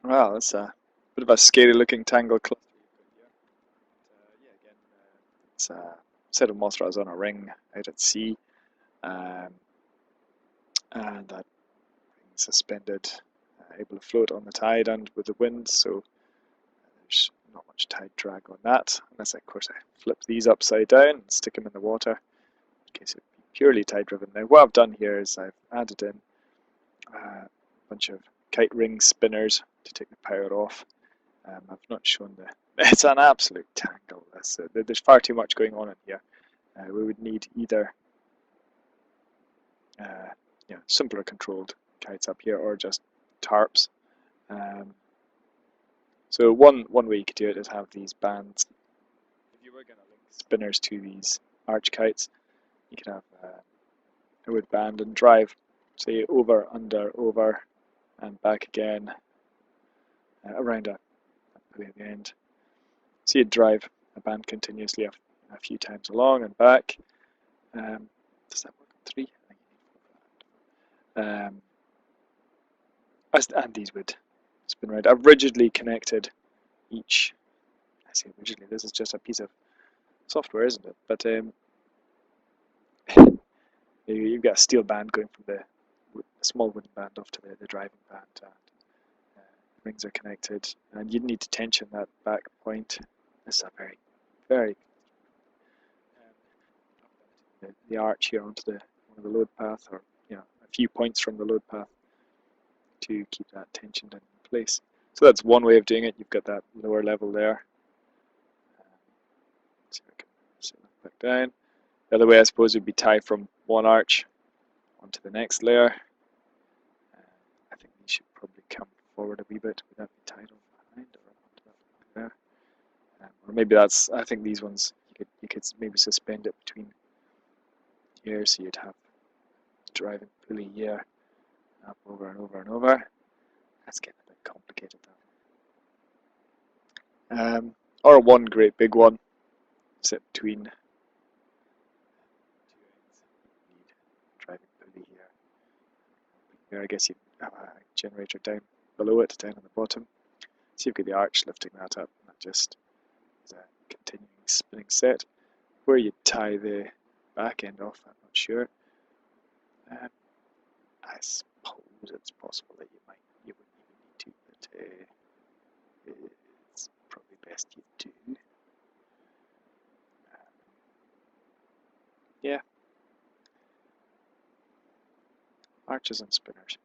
Well, it's a bit of a scary looking tangle cluster you've got here. Yeah, again, it's a set of moss rats on a ring out at sea, um, and that ring suspended, able to float on the tide and with the wind, so there's not much tide drag on that, unless of course I flip these upside down and stick them in the water, in case it would be purely tide driven. Now what I've done here is I've added in a bunch of kite ring spinners to take the power off. I've not shown the. It's an absolute tangle. There's far too much going on in here. We would need either simpler controlled kites up here or just tarps. So one way you could do it is have these bands. If you were going to link spinners to these arch kites, you could have a wood band and drive, say over, under, over, and back again, around a pulley at the end. So you'd drive a band continuously a few times along and back. Does that work on 3? I think you need 4 for that. And these would spin around. I've rigidly connected each. I say rigidly, this is just a piece of software, isn't it? But you've got a steel band going from the small wooden band off to the driving band, and rings are connected, and you'd need to tension that back point. This is a very, very the arch here onto one of the load path, or a few points from the load path to keep that tensioned in place. So that's one way of doing it. You've got that lower level there. See if I can set that back down. The other way, I suppose, would be tie from one arch onto the next layer. I think these should probably come forward a wee bit. Would that be tied on behind or onto that there? Or maybe that's. I think these ones you could maybe suspend it between here, so you'd have driving pulley here, up over and over and over. That's getting a bit complicated though. Or one great big one, sit between driving pulley here. Here, I guess you have a generator down below it, down on the bottom. So you've got the arch lifting that up, and that just is a continuing spinning set. Where you tie the back end off, I'm not sure. I suppose it's possible that you wouldn't even need to, but it's probably best you do. Yeah. Arches and spinners.